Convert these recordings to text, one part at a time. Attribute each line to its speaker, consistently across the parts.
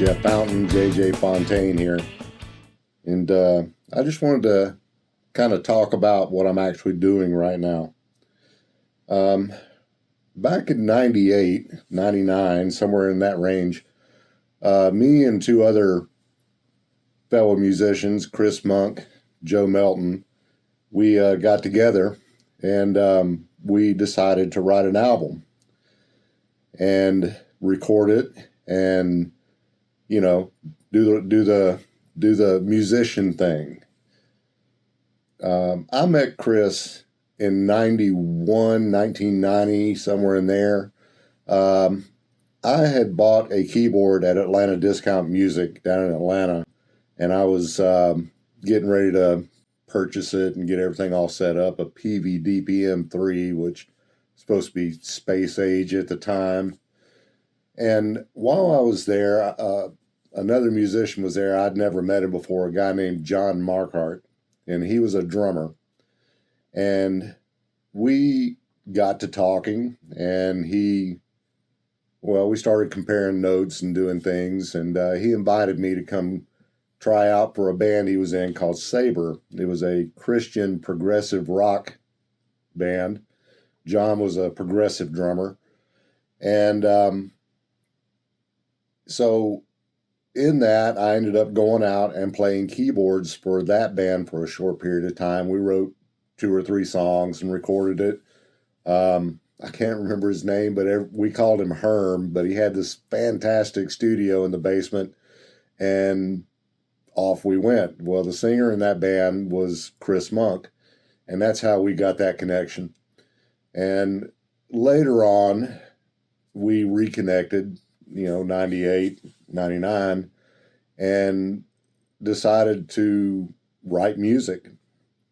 Speaker 1: Jeff Fountain, JJ Fontaine here. And I just wanted to kind of talk about what I'm actually doing right now. Back in 98, 99, somewhere in that range, me and two other fellow musicians, Chris Monk, Joe Melton, we got together and we decided to write an album and record it and, you know, do the musician thing. I met Chris in 91, 1990, somewhere in there. I had bought a keyboard at Atlanta Discount Music down in Atlanta, and I was getting ready to purchase it and get everything all set up, a PV-DPM-3, which was supposed to be space age at the time. And while I was there, another musician was there. I'd never met him before, a guy named John Markhart, and he was a drummer. And we got to talking, and we started comparing notes and doing things, and he invited me to come try out for a band he was in called Saber. It was a Christian progressive rock band. John was a progressive drummer. And so in that, I ended up going out and playing keyboards for that band for a short period of time. We wrote 2 or 3 songs and recorded it. I can't remember his name, but we called him Herm, but he had this fantastic studio in the basement, and off we went. Well, the singer in that band was Chris Monk, and that's how we got that connection. And later on, we reconnected, 98, 99, and decided to write music.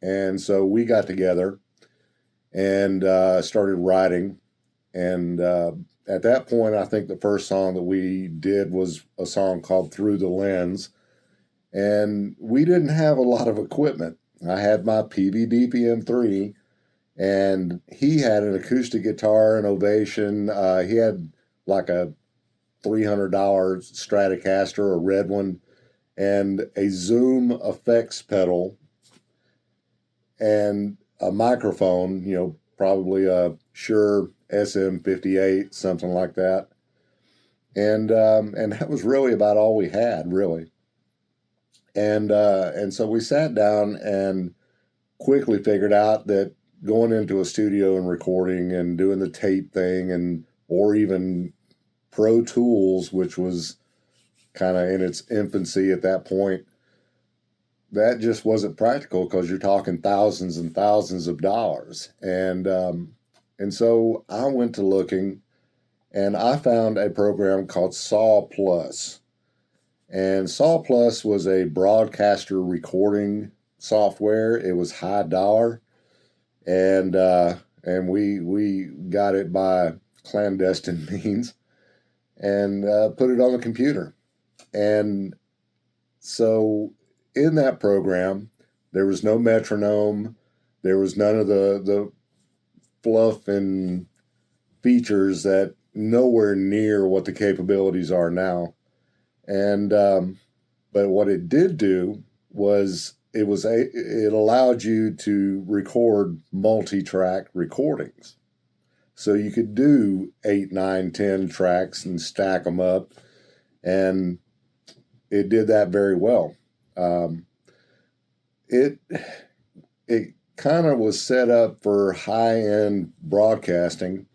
Speaker 1: And so we got together and started writing. And at that point, I think the first song that we did was a song called Through the Lens. And we didn't have a lot of equipment. I had my PV-DPM-3, and he had an acoustic guitar, an Ovation. He had like a $300 Stratocaster, a red one, and a Zoom effects pedal, and a microphone, probably a Shure SM58, something like that. And that was really about all we had, really. And so we sat down and quickly figured out that going into a studio and recording and doing the tape thing or even Pro Tools, which was kind of in its infancy at that point, that just wasn't practical because you're talking thousands and thousands of dollars. And so I went to looking, and I found a program called Saw Plus. And Saw Plus was a broadcaster recording software. It was high dollar, and we got it by clandestine means and put it on the computer. And so in that program, there was no metronome. There was none of the fluff and features that nowhere near what the capabilities are now. And but what it did do was it allowed you to record multi-track recordings. So you could do 8, 9, 10 tracks and stack them up, and it did that very well. It kind of was set up for high-end broadcasting,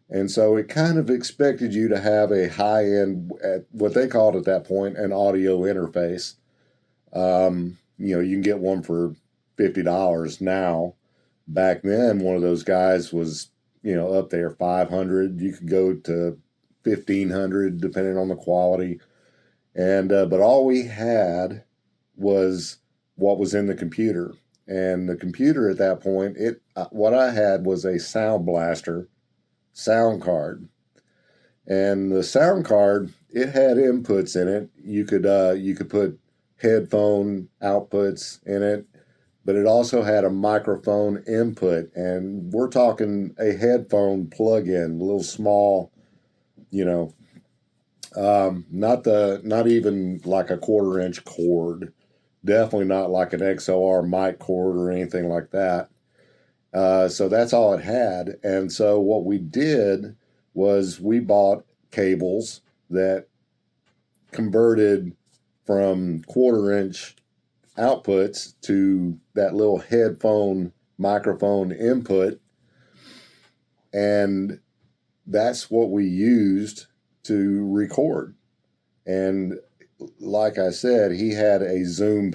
Speaker 1: and so it kind of expected you to have a high-end, at what they called at that point, an audio interface. You can get one for $50 now. Back then, one of those guys was, up there, $500. You could go to $1,500 depending on the quality. And but all we had was what was in the computer. And the computer at that point, what I had was a Sound Blaster sound card. And the sound card, it had inputs in it. You could put headphone outputs in it, but it also had a microphone input. And we're talking a headphone plug-in, a little small, Not even like a 1/4 inch cord. Definitely not like an XLR mic cord or anything like that. So that's all it had. And so what we did was we bought cables that converted from 1/4 inch outputs to that little headphone microphone input. And that's what we used to record. And like I said, he had a Zoom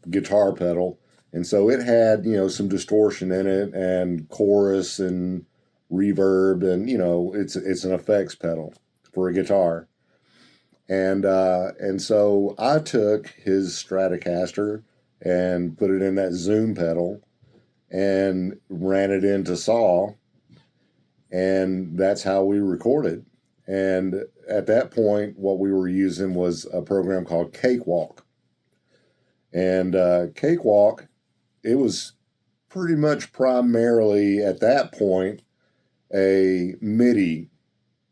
Speaker 1: guitar pedal. And so it had, some distortion in it and chorus and reverb, and, it's an effects pedal for a guitar. And so I took his Stratocaster and put it in that Zoom pedal and ran it into Saw, and that's how we recorded. And at that point, what we were using was a program called Cakewalk. And Cakewalk, it was pretty much primarily at that point a MIDI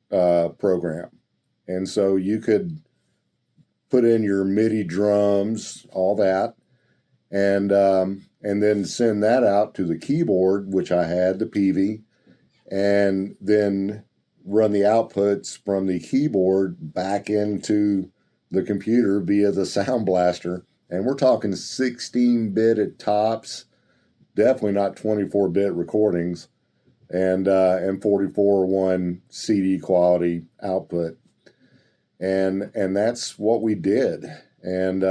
Speaker 1: program. And so you could put in your MIDI drums, all that, and then send that out to the keyboard, which I had, the Peavey, and then run the outputs from the keyboard back into the computer via the Sound Blaster. And we're talking 16-bit at tops, definitely not 24-bit recordings, and 44.1 CD quality output. And that's what we did. And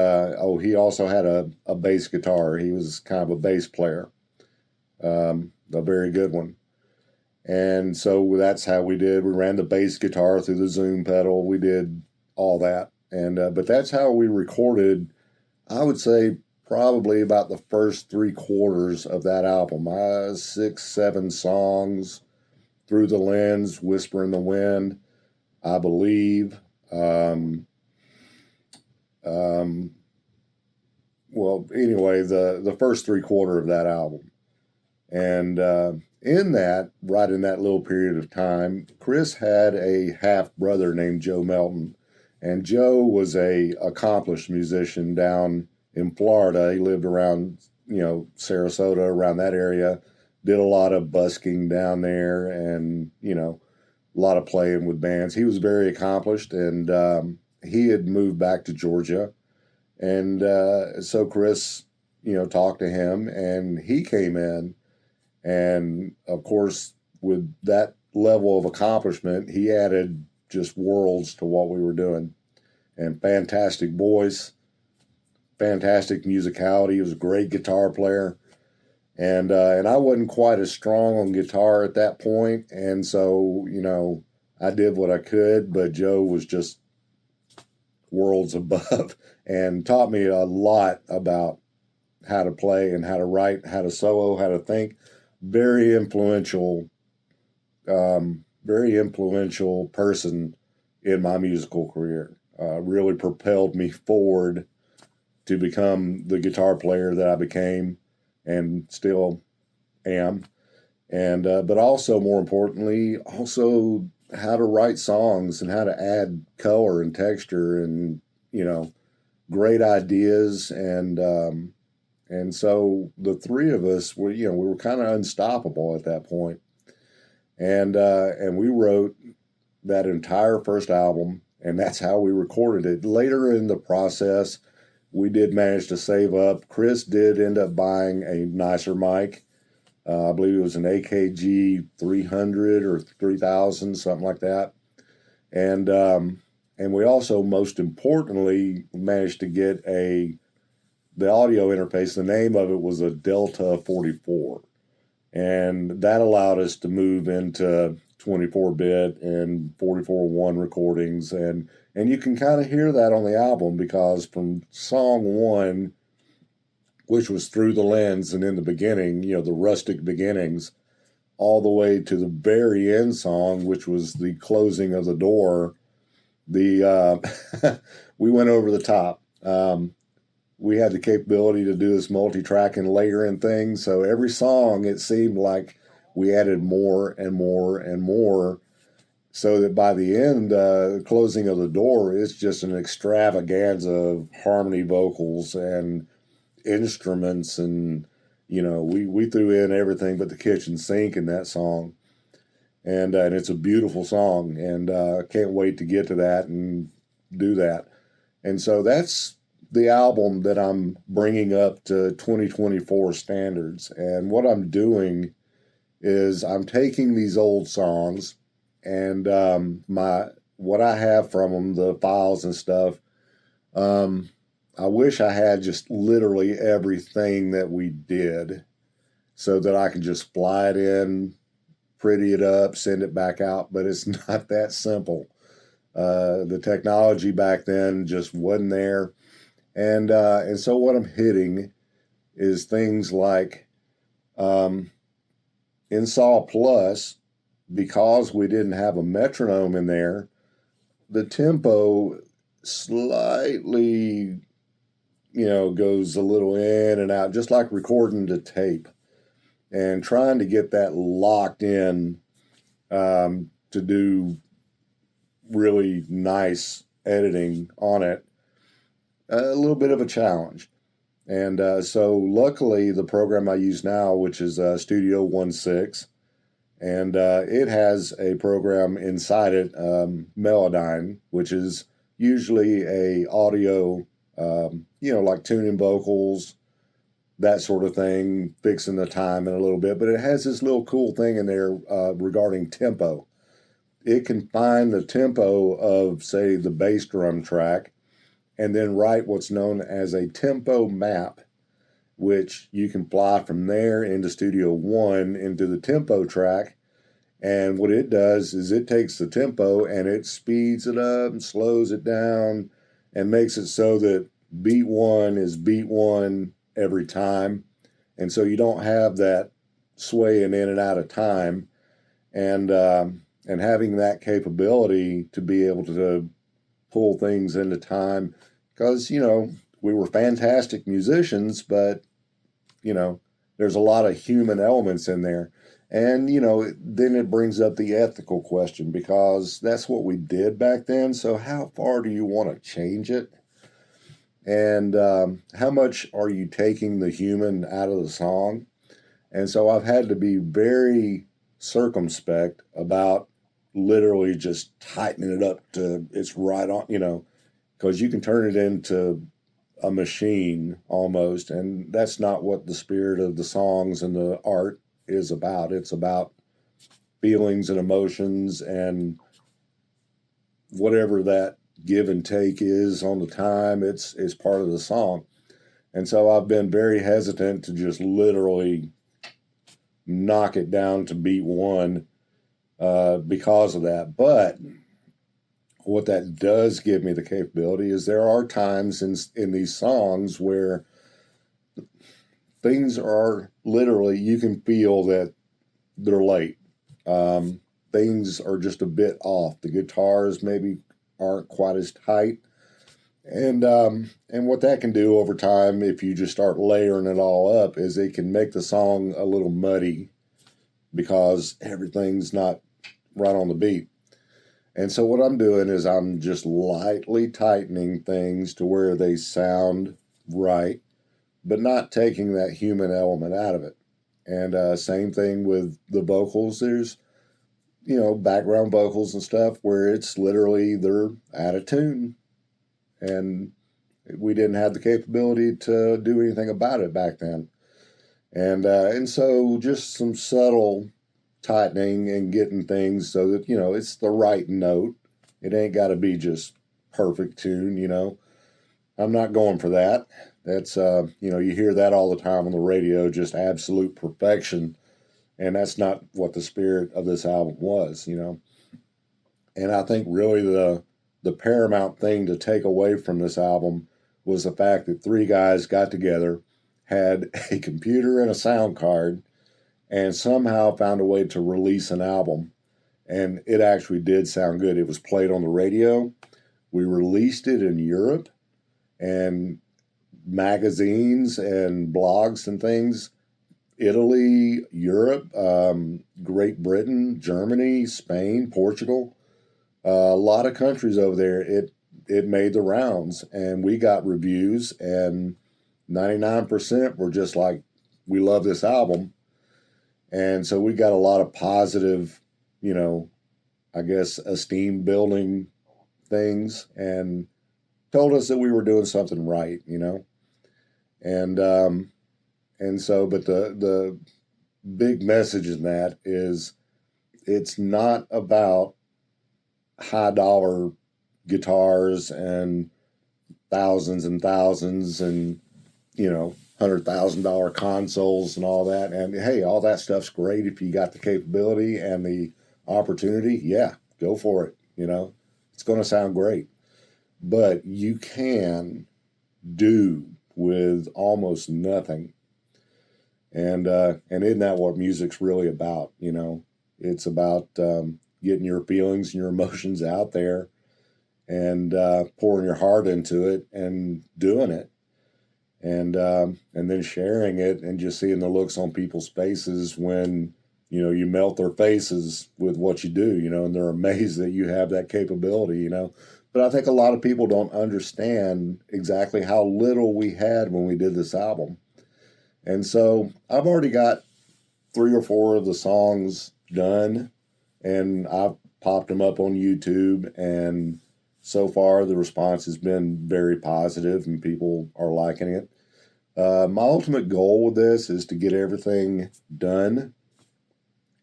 Speaker 1: he also had a bass guitar. He was kind of a bass player, a very good one. And so that's how we did. We ran the bass guitar through the Zoom pedal. We did all that. And but that's how we recorded, I would say, probably about the first 3/4 of that album. 6, 7 songs, Through the Lens, Whisper in the Wind, I Believe. Well, anyway, the first 3/4 of that album. And in that, right in that little period of time, Chris had a half brother named Joe Melton. And Joe was a accomplished musician down in Florida. He lived around, Sarasota, around that area, did a lot of busking down there, and, a lot of playing with bands. He was very accomplished, and he had moved back to Georgia. And so Chris, talked to him, and he came in. And of course, with that level of accomplishment, he added just worlds to what we were doing. And fantastic voice, fantastic musicality. He was a great guitar player. And I wasn't quite as strong on guitar at that point. And so, I did what I could, but Joe was just worlds above and taught me a lot about how to play and how to write, how to solo, how to think. Very influential person in my musical career. Really propelled me forward to become the guitar player that I became and still am. And but also, more importantly, also how to write songs and how to add color and texture and, great ideas. And so the three of us were, we were kind of unstoppable at that point. And we wrote that entire first album, and that's how we recorded it. Later in the process, we did manage to save up. Chris did end up buying a nicer mic. I believe it was an AKG 300 or 3000, something like that. And we also, most importantly, managed to get the audio interface. The name of it was a Delta 44. And that allowed us to move into 24-bit and 44.1 recordings. And you can kind of hear that on the album, because from song 1, which was Through the Lens, and in the beginning, the rustic beginnings, all the way to the very end song, which was the closing of the door, we went over the top. We had the capability to do this multi-track and layering thing. So every song, it seemed like we added more and more and more so that by the end, closing of the door, it's just an extravaganza of harmony vocals and instruments. And, we threw in everything but the kitchen sink in that song. And it's a beautiful song, and can't wait to get to that and do that. And so that's the album that I'm bringing up to 2024 standards. And what I'm doing is I'm taking these old songs and what I have from them, the files and stuff. I wish I had just literally everything that we did so that I can just fly it in, pretty it up, send it back out, but it's not that simple. The technology back then just wasn't there. And so what I'm hitting is things like in Saw Plus, because we didn't have a metronome in there, the tempo slightly, goes a little in and out, just like recording to tape, and trying to get that locked in to do really nice editing on it, a little bit of a challenge. And so luckily the program I use now, which is Studio 1.6, and it has a program inside it, Melodyne, which is usually a audio, like tuning vocals, that sort of thing, fixing the time in a little bit. But it has this little cool thing in there regarding tempo. It can find the tempo of, say, the bass drum track, and then write what's known as a tempo map, which you can fly from there into Studio One into the tempo track. And what it does is it takes the tempo and it speeds it up and slows it down and makes it so that beat one is beat one every time. And so you don't have that swaying in and out of time. And having that capability to be able to pull things into time, because, we were fantastic musicians, but, there's a lot of human elements in there. And, then it brings up the ethical question, because that's what we did back then. So how far do you want to change it? And how much are you taking the human out of the song? And so I've had to be very circumspect about literally just tightening it up to it's right on, because you can turn it into a machine almost. And that's not what the spirit of the songs and the art is about. It's about feelings and emotions and whatever that give and take is on the time. It's part of the song. And so I've been very hesitant to just literally knock it down to beat one because of that. But what that does give me the capability is there are times in these songs where things are literally, you can feel that they're late. Things are just a bit off. The guitars maybe aren't quite as tight. And what that can do over time, if you just start layering it all up, is it can make the song a little muddy because everything's not right on the beat. And so what I'm doing is I'm just lightly tightening things to where they sound right, but not taking that human element out of it. And same thing with the vocals. There's, background vocals and stuff where it's literally they're out of tune. And we didn't have the capability to do anything about it back then. And so just some subtle tightening and getting things so that, it's the right note. It ain't got to be just perfect tune, I'm not going for that. That's, you hear that all the time on the radio, just absolute perfection. And that's not what the spirit of this album was, And I think really the paramount thing to take away from this album was the fact that three guys got together, had a computer and a sound card, and somehow found a way to release an album. And it actually did sound good. It was played on the radio. We released it in Europe and magazines and blogs and things. Italy, Europe, Great Britain, Germany, Spain, Portugal. A lot of countries over there, it made the rounds, and we got reviews, and 99% were just like, we love this album. And so we got a lot of positive, you know, I guess, esteem building things, and told us that we were doing something right, you know. And so, but the big message in that is it's not about high dollar guitars and thousands and, you know, $100,000 consoles and all that. And hey, all that stuff's great if you got the capability and the opportunity. Yeah, go for it. You know, it's going to sound great, but you can do with almost nothing. And isn't that what music's really about? You know, it's about getting your feelings and your emotions out there, and pouring your heart into it and doing it, and then sharing it, and just seeing the looks on people's faces when, you know, you melt their faces with what you do, you know, and they're amazed that you have that capability, you know. But I think a lot of people don't understand exactly how little we had when we did this album. And so I've already got 3 or 4 of the songs done, and I've popped them up on YouTube, and so far the response has been very positive and people are liking it. My ultimate goal with this is to get everything done,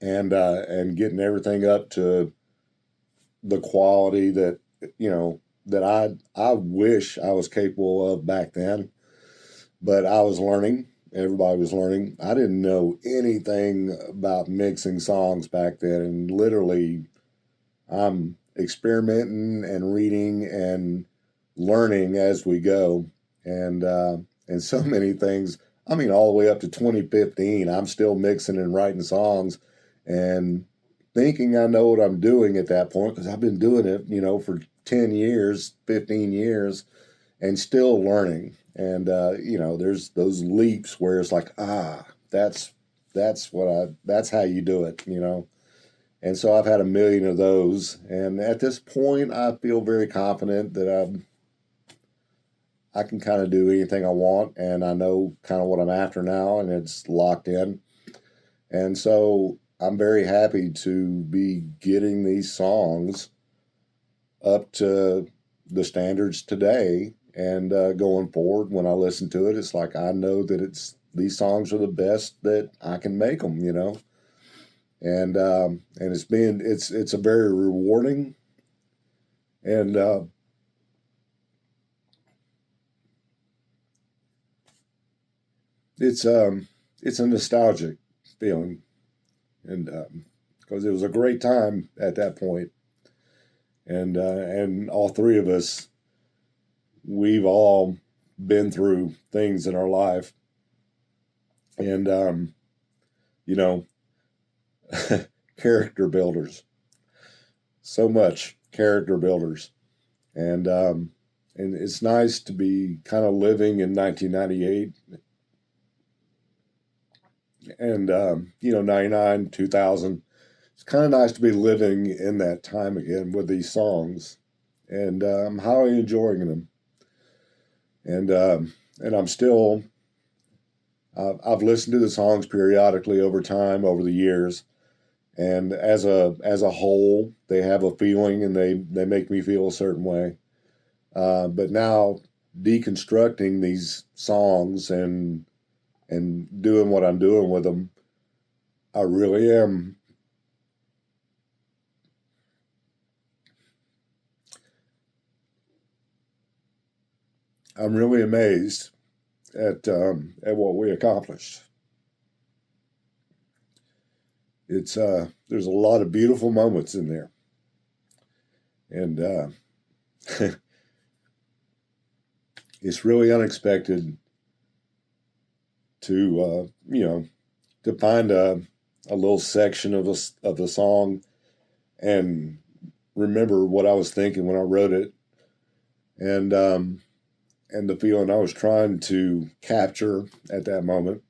Speaker 1: and getting everything up to the quality that, you know, that I wish I was capable of back then. But I was learning. Everybody was learning. I didn't know anything about mixing songs back then, and literally I'm experimenting and reading and learning as we go, and so many things. I mean, all the way up to 2015, I'm still mixing and writing songs, and thinking I know what I'm doing at that point, because I've been doing it, you know, for 10 years, 15 years, and still learning. And you know, there's those leaps where it's like, that's how you do it, you know. And so I've had a million of those, and at this point, I feel very confident that I can kind of do anything I want, and I know kind of what I'm after now, and it's locked in. And so I'm very happy to be getting these songs up to the standards today, and going forward, when I listen to it, it's like I know that these songs are the best that I can make them, you know. And it's a very rewarding, and it's a nostalgic feeling, and because it was a great time at that point, and all 3 of us, we've all been through things in our life, and you know, character builders, so much character builders, and it's nice to be kind of living in 1998, and you know, 99, 2000. It's kind of nice to be living in that time again with these songs, and I'm highly enjoying them. And I'm still, I've listened to the songs periodically over time, over the years, and as a whole, they have a feeling, and they make me feel a certain way. But now, deconstructing these songs and doing what I'm doing with them, I really am. I'm really amazed at what we accomplished. It's there's a lot of beautiful moments in there, and it's really unexpected to you know, to find a little section of the song and remember what I was thinking when I wrote it, and and the feeling I was trying to capture at that moment,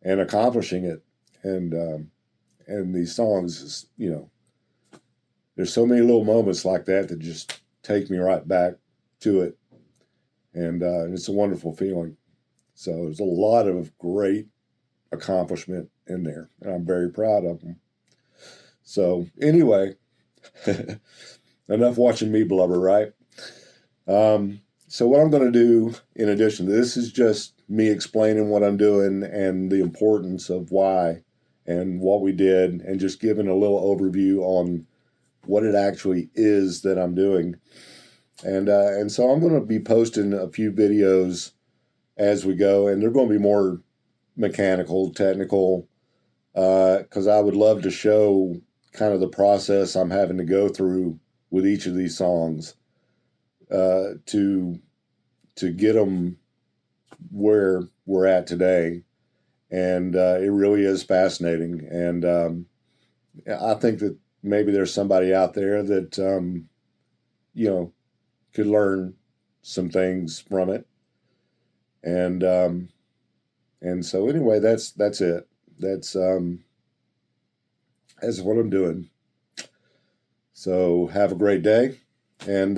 Speaker 1: and accomplishing it. And these songs, you know, there's so many little moments like that that just take me right back to it. And it's a wonderful feeling. So there's a lot of great accomplishment in there, and I'm very proud of them. So anyway, enough watching me blubber, right? So what I'm going to do in addition to this is just me explaining what I'm doing and the importance of why and what we did, and just giving a little overview on what it actually is that I'm doing. And so I'm going to be posting a few videos as we go, and they're going to be more mechanical, technical, because I would love to show kind of the process I'm having to go through with each of these songs to get them where we're at today. And it really is fascinating. And I think that maybe there's somebody out there that, could learn some things from it. And so anyway, that's it. That's what I'm doing. So have a great day, and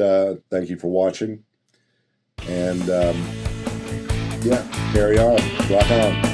Speaker 1: thank you for watching. And carry on, rock on.